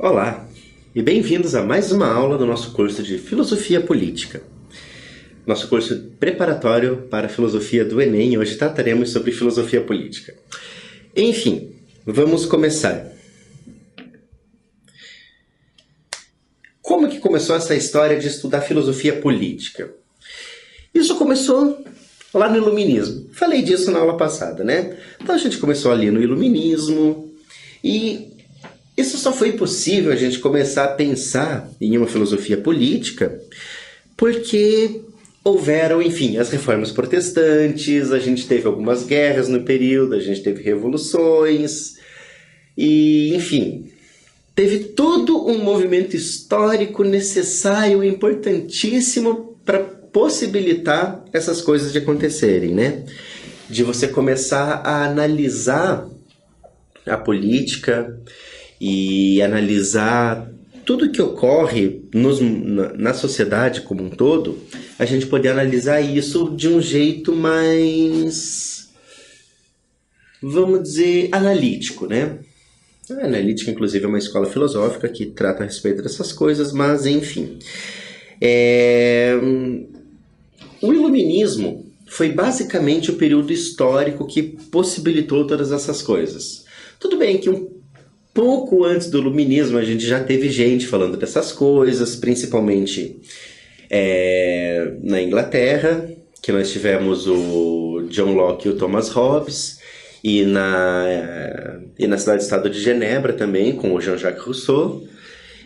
Olá e bem-vindos a mais uma aula do nosso curso de Filosofia Política. Nosso curso preparatório para a filosofia do Enem. Hoje trataremos sobre filosofia política. Enfim, vamos começar. Como que começou essa história de estudar filosofia política? Isso começou lá no Iluminismo. Falei disso na aula passada, né? Então a gente começou ali no Iluminismo e isso só foi possível a gente começar a pensar em uma filosofia política porque houveram, enfim, as reformas protestantes, a gente teve algumas guerras no período, a gente teve revoluções e, enfim, teve todo um movimento histórico necessário e importantíssimo para possibilitar essas coisas de acontecerem, né? De você começar a analisar a política e analisar tudo que ocorre na sociedade como um todo, a gente poder analisar isso de um jeito mais, vamos dizer, analítico, né? A analítica, inclusive, é uma escola filosófica que trata a respeito dessas coisas, mas, enfim. O Iluminismo foi basicamente o período histórico que possibilitou todas essas coisas. Tudo bem que um pouco antes do Iluminismo a gente já teve gente falando dessas coisas, principalmente na Inglaterra, que nós tivemos o John Locke e o Thomas Hobbes, e na cidade-estado de Genebra também, com o Jean-Jacques Rousseau.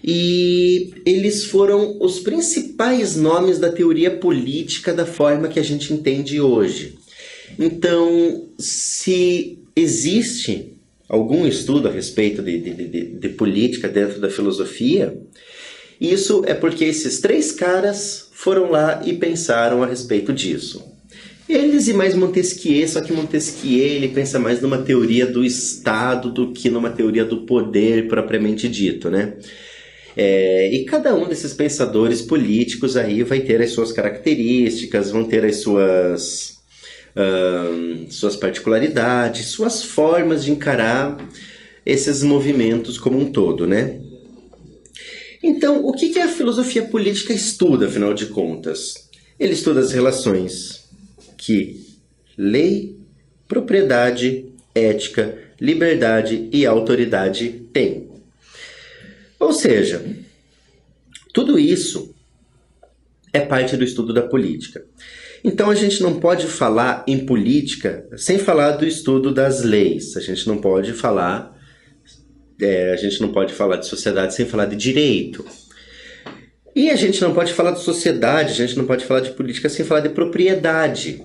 E eles foram os principais nomes da teoria política da forma que a gente entende hoje. Então, se existe algum estudo a respeito de política dentro da filosofia, isso é porque esses três caras foram lá e pensaram a respeito disso. Eles e mais Montesquieu, só que Montesquieu ele pensa mais numa teoria do Estado do que numa teoria do poder propriamente dito, né? E cada um desses pensadores políticos aí vai ter as suas características, vão ter as suas particularidades, suas formas de encarar esses movimentos como um todo, né? Então, o que a filosofia política estuda, afinal de contas? Ele estuda as relações que lei, propriedade, ética, liberdade e autoridade têm. Ou seja, tudo isso é parte do estudo da política. Então a gente não pode falar em política sem falar do estudo das leis. A gente não pode falar de sociedade sem falar de direito. E a gente não pode falar de sociedade, a gente não pode falar de política sem falar de propriedade.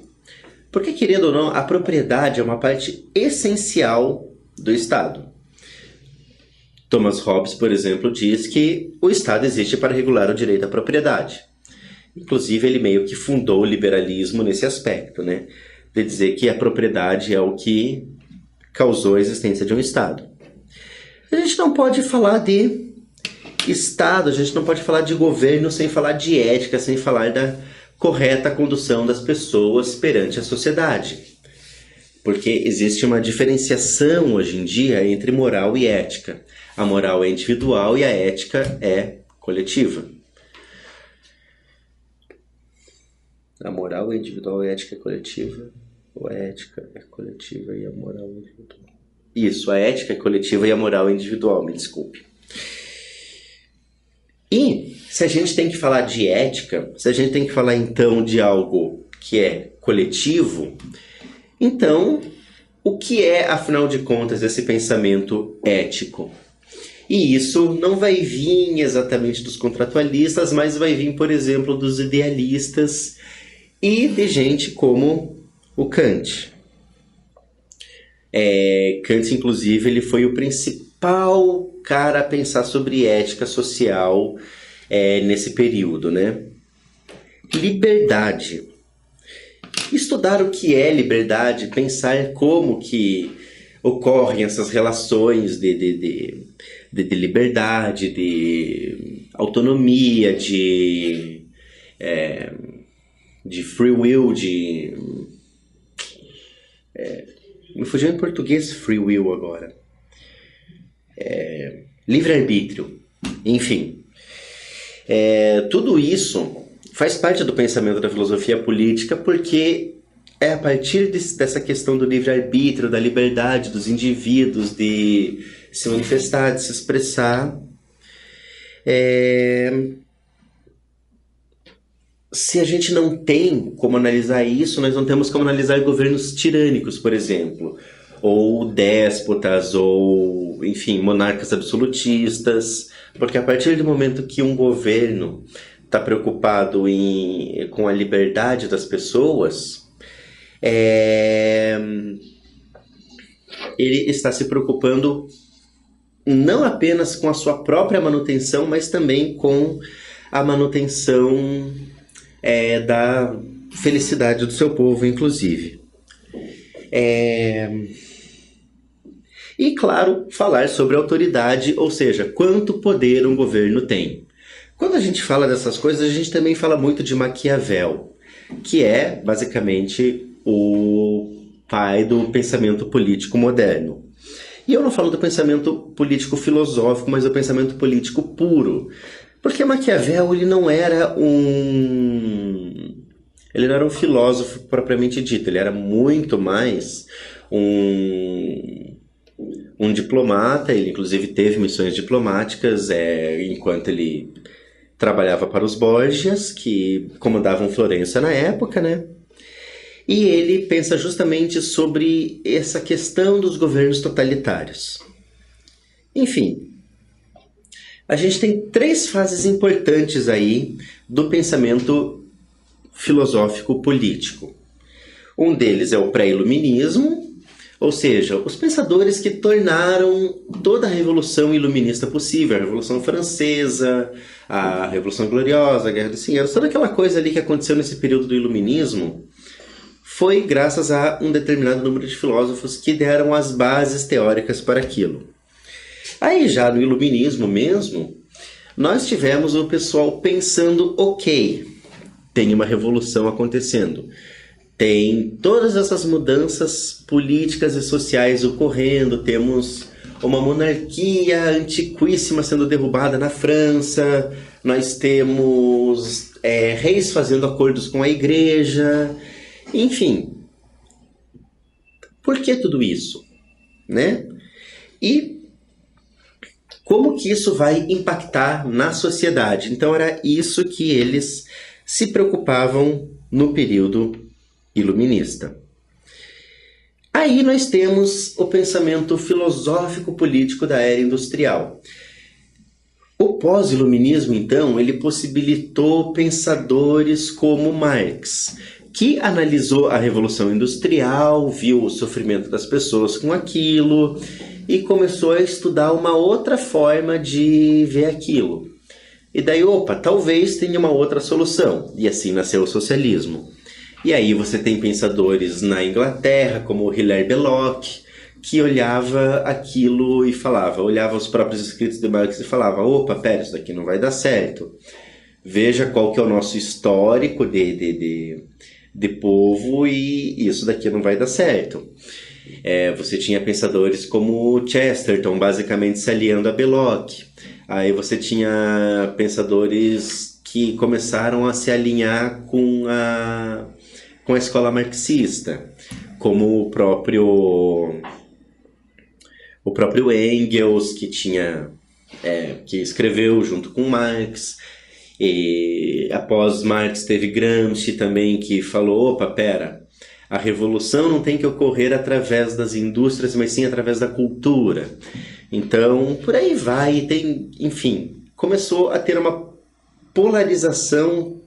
Porque, querendo ou não, a propriedade é uma parte essencial do Estado. Thomas Hobbes, por exemplo, diz que o Estado existe para regular o direito à propriedade. Inclusive, ele meio que fundou o liberalismo nesse aspecto, né? De dizer que a propriedade é o que causou a existência de um Estado. A gente não pode falar de Estado, a gente não pode falar de governo sem falar de ética, sem falar da correta condução das pessoas perante a sociedade. Porque existe uma diferenciação hoje em dia entre moral e ética. A moral é individual e a ética é coletiva. A moral é individual e a ética é coletiva? Ou a ética é coletiva e a moral é individual? Isso, a ética é coletiva e a moral é individual, me desculpe. E se a gente tem que falar de ética, se a gente tem que falar então de algo que é coletivo, então o que é, afinal de contas, esse pensamento ético? E isso não vai vir exatamente dos contratualistas, mas vai vir, por exemplo, dos idealistas e de gente como o Kant. Kant, inclusive, ele foi o principal cara a pensar sobre ética social nesse período, né? Liberdade. Estudar o que é liberdade, pensar como que ocorrem essas relações de liberdade, de autonomia, de free will, me fugiu em português free will agora. Livre-arbítrio. Enfim, tudo isso faz parte do pensamento da filosofia política, porque é a partir dessa questão do livre-arbítrio, da liberdade dos indivíduos de se manifestar, de se expressar. Se a gente não tem como analisar isso, nós não temos como analisar governos tirânicos, por exemplo, ou déspotas, ou, enfim, monarcas absolutistas, porque a partir do momento que um governo está preocupado com a liberdade das pessoas, ele está se preocupando não apenas com a sua própria manutenção, mas também com a manutenção da felicidade do seu povo, inclusive. E, claro, falar sobre autoridade, ou seja, quanto poder um governo tem. Quando a gente fala dessas coisas, a gente também fala muito de Maquiavel, que é, basicamente, o pai do pensamento político moderno. E eu não falo do pensamento político filosófico, mas do pensamento político puro. Porque Maquiavel, ele não era um filósofo propriamente dito, ele era muito mais um diplomata. Ele inclusive teve missões diplomáticas enquanto ele trabalhava para os Borgias, que comandavam Florença na época, né? E ele pensa justamente sobre essa questão dos governos totalitários. Enfim, a gente tem 3 fases importantes aí do pensamento filosófico político. Um deles é o pré-iluminismo, ou seja, os pensadores que tornaram toda a Revolução Iluminista possível, a Revolução Francesa, a Revolução Gloriosa, a Guerra dos 100 Anos, toda aquela coisa ali que aconteceu nesse período do Iluminismo, foi graças a um determinado número de filósofos que deram as bases teóricas para aquilo. Aí já no Iluminismo mesmo, nós tivemos o pessoal pensando, ok, tem uma revolução acontecendo, tem todas essas mudanças políticas e sociais ocorrendo, temos uma monarquia antiquíssima sendo derrubada na França, nós temos reis fazendo acordos com a igreja, enfim. Por que tudo isso? Né? E como que isso vai impactar na sociedade? Então era isso que eles se preocupavam no período iluminista. Aí nós temos o pensamento filosófico-político da era industrial. O pós-iluminismo, então, ele possibilitou pensadores como Marx, que analisou a Revolução Industrial, viu o sofrimento das pessoas com aquilo e começou a estudar uma outra forma de ver aquilo. E daí, talvez tenha uma outra solução. E assim nasceu o socialismo. E aí você tem pensadores na Inglaterra, como o Hilaire Belloc, que olhava aquilo e olhava os próprios escritos de Marx e falava, pera, isso daqui não vai dar certo. Veja qual que é o nosso histórico de povo e isso daqui não vai dar certo. Você tinha pensadores como Chesterton, basicamente se aliando a Belloc. Aí você tinha pensadores que começaram a se alinhar com a escola marxista, como o próprio Engels, que escreveu junto com Marx. E após Marx teve Gramsci também, que falou, pera, a revolução não tem que ocorrer através das indústrias, mas sim através da cultura. Então, por aí vai, enfim, começou a ter uma polarização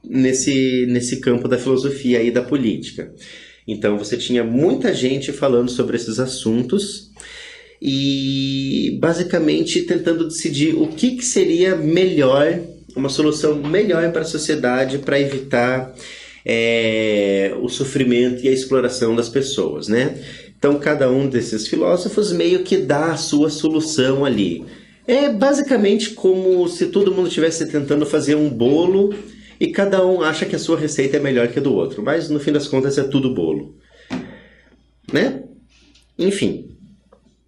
nesse campo da filosofia e da política. Então você tinha muita gente falando sobre esses assuntos e basicamente tentando decidir o que seria melhor, uma solução melhor para a sociedade para evitar o sofrimento e a exploração das pessoas, né? Então cada um desses filósofos meio que dá a sua solução ali. É basicamente como se todo mundo estivesse tentando fazer um bolo e cada um acha que a sua receita é melhor que a do outro, mas no fim das contas é tudo bolo, né? Enfim,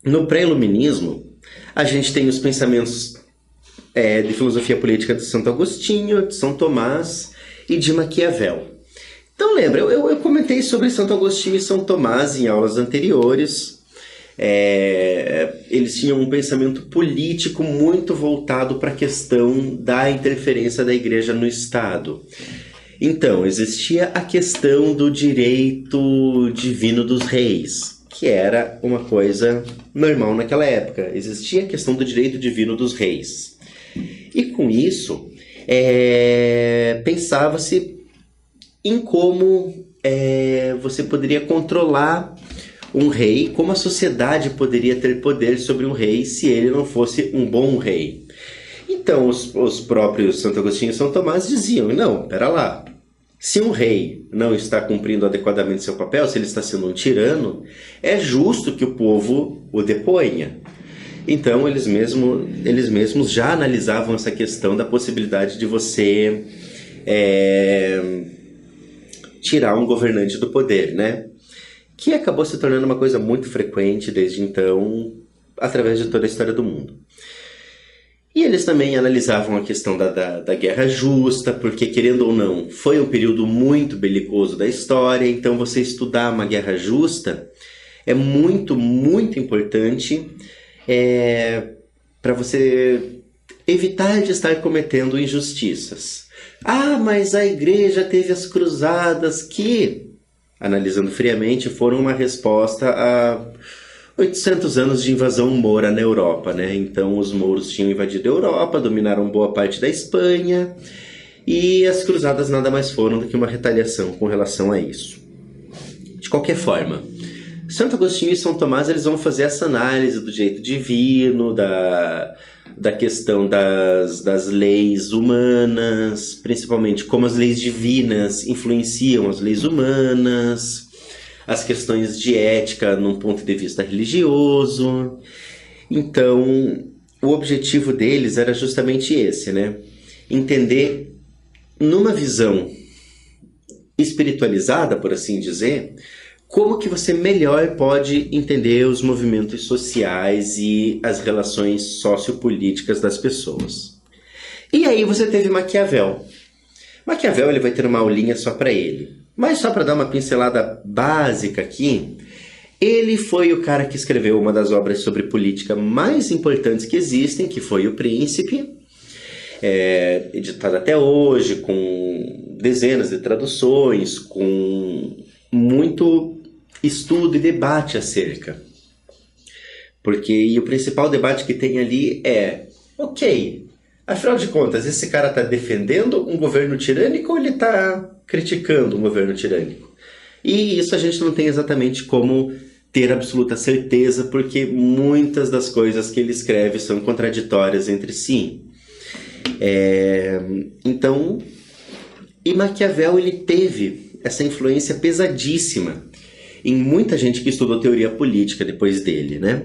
no pré-iluminismo a gente tem os pensamentos de filosofia política de Santo Agostinho, de São Tomás e de Maquiavel. Então lembra, eu comentei sobre Santo Agostinho e São Tomás em aulas anteriores. Eles tinham um pensamento político muito voltado para a questão da interferência da igreja no Estado. Então, existia a questão do direito divino dos reis, que era uma coisa normal naquela época. Existia a questão do direito divino dos reis. E com isso, pensava-se em como você poderia controlar um rei, como a sociedade poderia ter poder sobre um rei se ele não fosse um bom rei. Então, os próprios Santo Agostinho e São Tomás diziam, não, pera lá, se um rei não está cumprindo adequadamente seu papel, se ele está sendo um tirano, é justo que o povo o deponha. Então, eles mesmos já analisavam essa questão da possibilidade de você tirar um governante do poder, né? Que acabou se tornando uma coisa muito frequente desde então, através de toda a história do mundo. E eles também analisavam a questão da guerra justa, porque, querendo ou não, foi um período muito belicoso da história, então você estudar uma guerra justa é muito, muito importante para você evitar de estar cometendo injustiças. Ah, mas a igreja teve as cruzadas que, analisando friamente, foram uma resposta a 800 anos de invasão moura na Europa, né? Então os mouros tinham invadido a Europa, dominaram boa parte da Espanha, e as cruzadas nada mais foram do que uma retaliação com relação a isso. De qualquer forma, Santo Agostinho e São Tomás eles vão fazer essa análise do direito divino, da questão das leis humanas, principalmente como as leis divinas influenciam as leis humanas, as questões de ética num ponto de vista religioso. Então, o objetivo deles era justamente esse, né? Entender, numa visão espiritualizada, por assim dizer, como que você melhor pode entender os movimentos sociais e as relações sociopolíticas das pessoas. E aí você teve Maquiavel. Maquiavel ele vai ter uma aulinha só para ele. Mas só para dar uma pincelada básica aqui, ele foi o cara que escreveu uma das obras sobre política mais importantes que existem, que foi O Príncipe, editado até hoje, com dezenas de traduções, com muito estudo e debate acerca. E o principal debate que tem ali é, ok, afinal de contas, esse cara está defendendo um governo tirânico ou ele está criticando um governo tirânico? E isso a gente não tem exatamente como ter absoluta certeza, porque muitas das coisas que ele escreve são contraditórias entre si. Então, e Maquiavel ele teve essa influência pesadíssima em muita gente que estudou teoria política depois dele, né?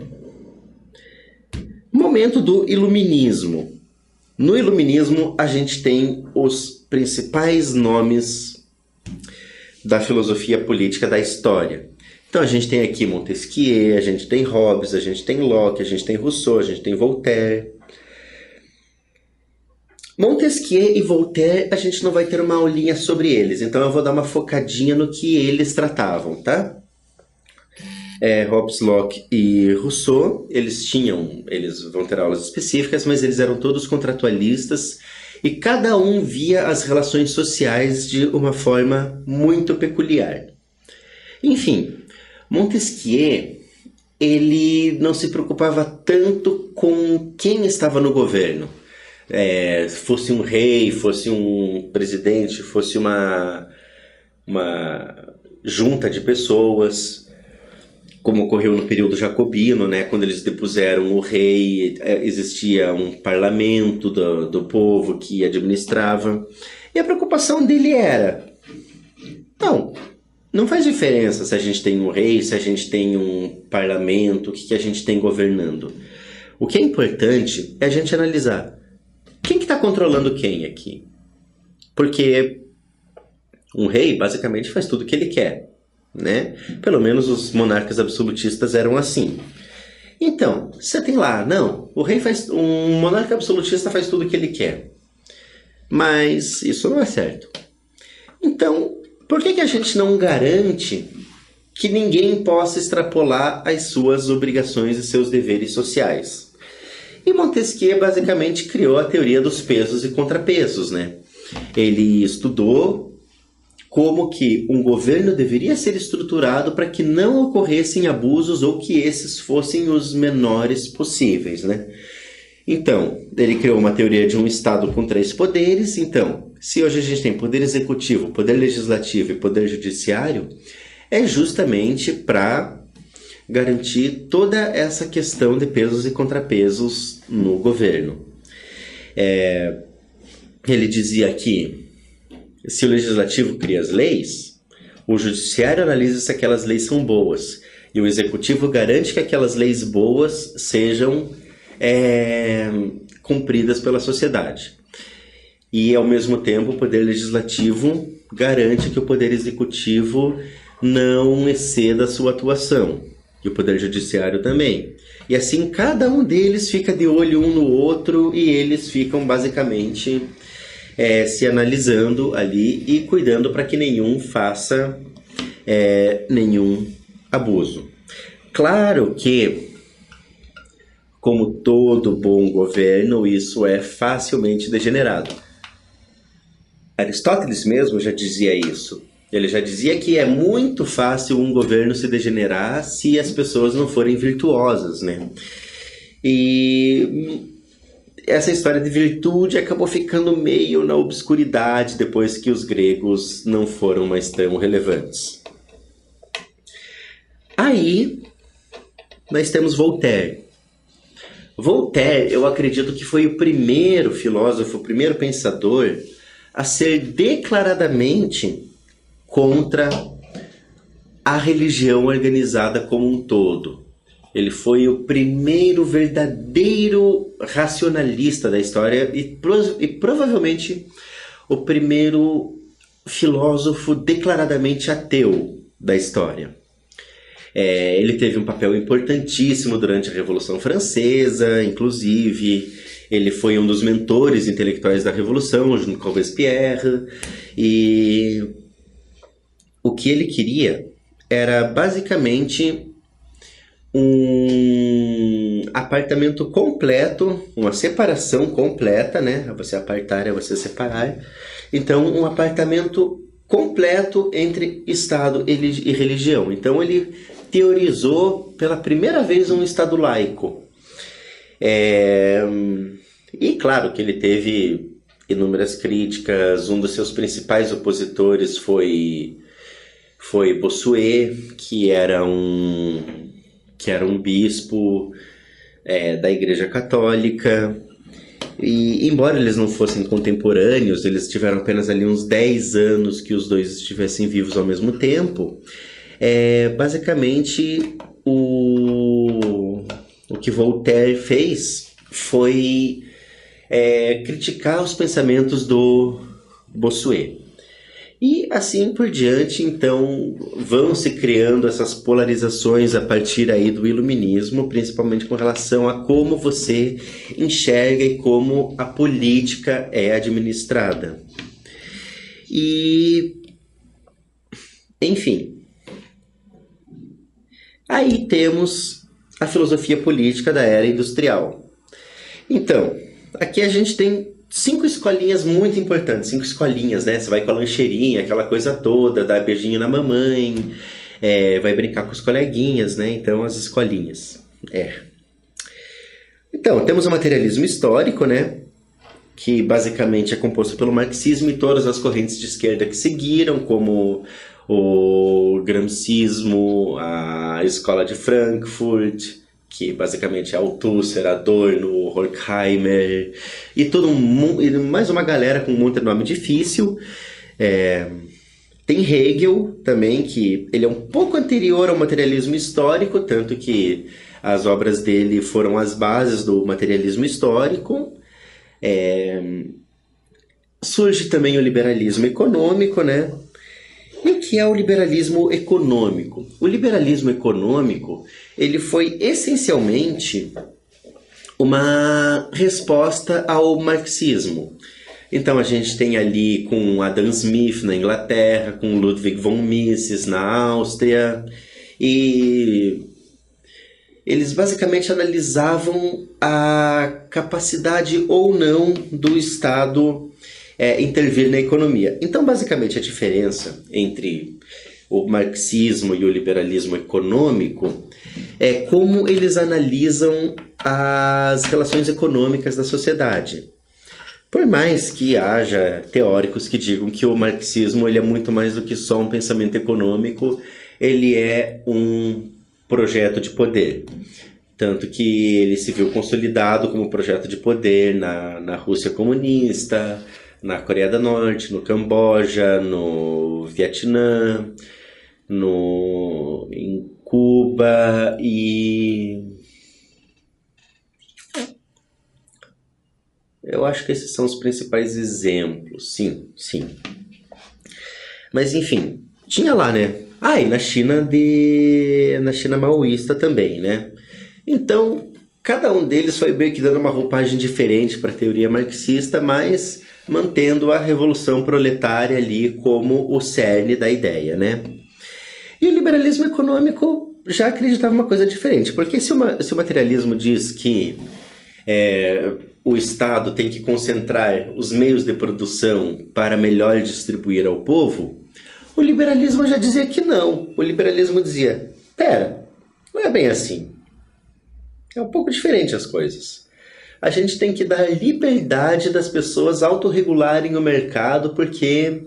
Momento do Iluminismo. No Iluminismo, a gente tem os principais nomes da filosofia política da história. Então, a gente tem aqui Montesquieu, a gente tem Hobbes, a gente tem Locke, a gente tem Rousseau, a gente tem Voltaire. Montesquieu e Voltaire, a gente não vai ter uma aulinha sobre eles, então eu vou dar uma focadinha no que eles tratavam, tá? Hobbes, Locke e Rousseau, eles vão ter aulas específicas, mas eles eram todos contratualistas e cada um via as relações sociais de uma forma muito peculiar. Enfim, Montesquieu, ele não se preocupava tanto com quem estava no governo. Fosse um rei, fosse um presidente, fosse uma junta de pessoas, como ocorreu no período jacobino, né? Quando eles depuseram o rei, existia um parlamento do povo que administrava, e a preocupação dele era, não faz diferença se a gente tem um rei, se a gente tem um parlamento, o que a gente tem governando. O que é importante é a gente analisar quem que está controlando quem aqui. Porque um rei basicamente faz tudo o que ele quer, né? Pelo menos os monarcas absolutistas eram assim. Então, você tem lá, não, um monarca absolutista faz tudo o que ele quer. Mas isso não é certo. Então, por que a gente não garante que ninguém possa extrapolar as suas obrigações e seus deveres sociais? E Montesquieu basicamente criou a teoria dos pesos e contrapesos, né? Ele estudou como que um governo deveria ser estruturado para que não ocorressem abusos ou que esses fossem os menores possíveis, né? Então, ele criou uma teoria de um Estado com 3 poderes. Então, se hoje a gente tem poder executivo, poder legislativo e poder judiciário, é justamente para garantir toda essa questão de pesos e contrapesos no governo. Ele dizia que se o legislativo cria as leis, o judiciário analisa se aquelas leis são boas e o executivo garante que aquelas leis boas sejam cumpridas pela sociedade. E, ao mesmo tempo, o poder legislativo garante que o poder executivo não exceda a sua atuação. E o poder judiciário também. E assim, cada um deles fica de olho um no outro e eles ficam, basicamente, se analisando ali e cuidando para que nenhum faça nenhum abuso. Claro que, como todo bom governo, isso é facilmente degenerado. Aristóteles mesmo já dizia isso. Ele já dizia que é muito fácil um governo se degenerar se as pessoas não forem virtuosas, né? E essa história de virtude acabou ficando meio na obscuridade depois que os gregos não foram mais tão relevantes. Aí, nós temos Voltaire. Voltaire, eu acredito que foi o primeiro filósofo, o primeiro pensador a ser declaradamente contra a religião organizada como um todo. Ele foi o primeiro verdadeiro racionalista da história e provavelmente o primeiro filósofo declaradamente ateu da história. Ele teve um papel importantíssimo durante a Revolução Francesa, inclusive. Ele foi um dos mentores intelectuais da Revolução, junto com Robespierre. E o que ele queria era basicamente um apartamento completo, uma separação completa, né? Você apartar é você separar. Então, um apartamento completo entre Estado e religião. Então, ele teorizou pela primeira vez um Estado laico. E claro que ele teve inúmeras críticas. Um dos seus principais opositores foi Bossuet, que era um bispo da Igreja Católica. E embora eles não fossem contemporâneos, eles tiveram apenas ali uns 10 anos que os dois estivessem vivos ao mesmo tempo. Basicamente, o que Voltaire fez foi criticar os pensamentos do Bossuet. E assim por diante, então, vão se criando essas polarizações a partir aí do iluminismo, principalmente com relação a como você enxerga e como a política é administrada. E, enfim, aí temos a filosofia política da era industrial. Então, aqui a gente tem 5 escolinhas muito importantes, 5 escolinhas, né? Você vai com a lancheirinha, aquela coisa toda, dá beijinho na mamãe, vai brincar com os coleguinhas, né? Então, as escolinhas. Então, temos o materialismo histórico, né? Que basicamente é composto pelo marxismo e todas as correntes de esquerda que seguiram, como o gramscismo, a escola de Frankfurt, que basicamente é Althusser, Adorno, Horkheimer e e mais uma galera com um monte de nome difícil. Tem Hegel também, que ele é um pouco anterior ao materialismo histórico, tanto que as obras dele foram as bases do materialismo histórico. Surge também o liberalismo econômico, né? E o que é o liberalismo econômico? O liberalismo econômico, ele foi essencialmente uma resposta ao marxismo. Então a gente tem ali com Adam Smith na Inglaterra, com Ludwig von Mises na Áustria, e eles basicamente analisavam a capacidade ou não do Estado intervir na economia. Então, basicamente, a diferença entre o marxismo e o liberalismo econômico é como eles analisam as relações econômicas da sociedade. Por mais que haja teóricos que digam que o marxismo ele é muito mais do que só um pensamento econômico, ele é um projeto de poder. Tanto que ele se viu consolidado como projeto de poder na Rússia comunista, na Coreia do Norte, no Camboja, no Vietnã, em Cuba e... eu acho que esses são os principais exemplos, sim. Mas enfim, tinha lá, né? E na China maoísta também, né? Então, cada um deles foi meio que dando uma roupagem diferente para a teoria marxista, mas mantendo a revolução proletária ali como o cerne da ideia, né? E o liberalismo econômico já acreditava uma coisa diferente, porque se o materialismo diz que o Estado tem que concentrar os meios de produção para melhor distribuir ao povo, o liberalismo já dizia que não. O liberalismo dizia, não é bem assim. É um pouco diferente as coisas. A gente tem que dar liberdade das pessoas autorregularem o mercado, porque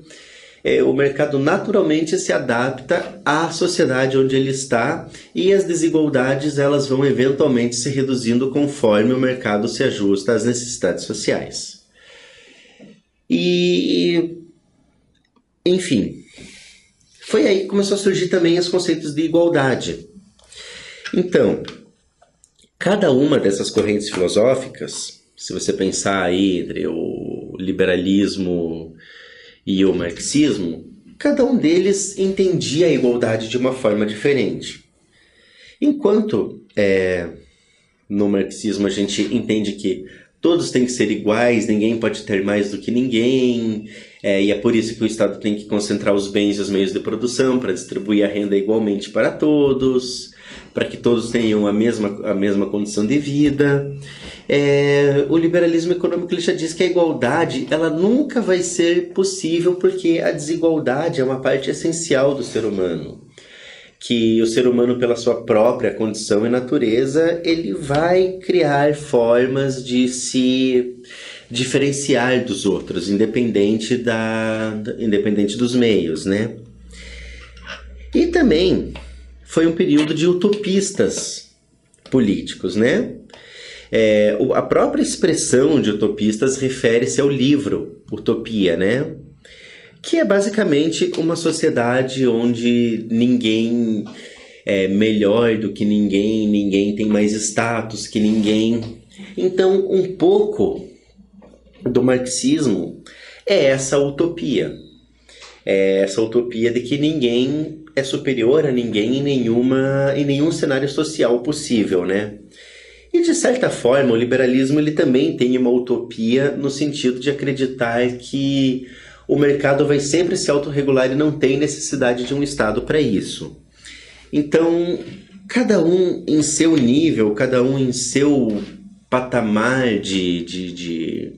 o mercado naturalmente se adapta à sociedade onde ele está e as desigualdades elas vão eventualmente se reduzindo conforme o mercado se ajusta às necessidades sociais. E, enfim, foi aí que começou a surgir também os conceitos de igualdade. Então, cada uma dessas correntes filosóficas, se você pensar aí entre o liberalismo e o marxismo, cada um deles entendia a igualdade de uma forma diferente. Enquanto no marxismo a gente entende que todos têm que ser iguais, ninguém pode ter mais do que ninguém, e é por isso que o Estado tem que concentrar os bens e os meios de produção para distribuir a renda igualmente para todos, para que todos tenham a mesma condição de vida. O liberalismo econômico ele já diz que a igualdade ela nunca vai ser possível porque a desigualdade é uma parte essencial do ser humano. Que o ser humano, pela sua própria condição e natureza, ele vai criar formas de se diferenciar dos outros, independente dos meios, né? E também foi um período de utopistas políticos, né? A própria expressão de utopistas refere-se ao livro Utopia, né? Que é basicamente uma sociedade onde ninguém é melhor do que ninguém, ninguém tem mais status que ninguém. Então, um pouco do marxismo é essa utopia. É essa utopia de que ninguém é superior a ninguém em nenhum cenário social possível, né? E de certa forma, o liberalismo ele também tem uma utopia no sentido de acreditar que o mercado vai sempre se autorregular e não tem necessidade de um Estado para isso. Então, cada um em seu nível, cada um em seu patamar de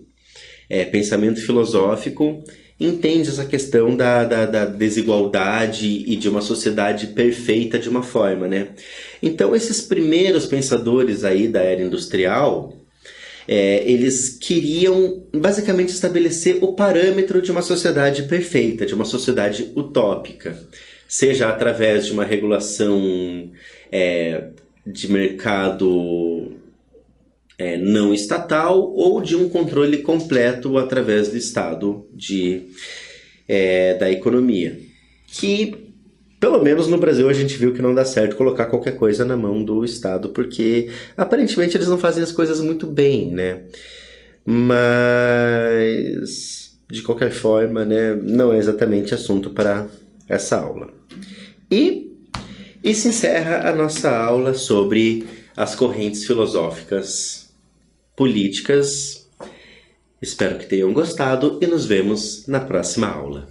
pensamento filosófico, entende essa questão da desigualdade e de uma sociedade perfeita de uma forma, né? Então, esses primeiros pensadores aí da era industrial, eles queriam basicamente estabelecer o parâmetro de uma sociedade perfeita, de uma sociedade utópica, seja através de uma regulação de mercado não estatal ou de um controle completo através do Estado da economia. Que, pelo menos no Brasil, a gente viu que não dá certo colocar qualquer coisa na mão do Estado, porque aparentemente eles não fazem as coisas muito bem, né? Mas, de qualquer forma, né, não é exatamente assunto para essa aula. E se encerra a nossa aula sobre as correntes filosóficas políticas. Espero que tenham gostado e nos vemos na próxima aula.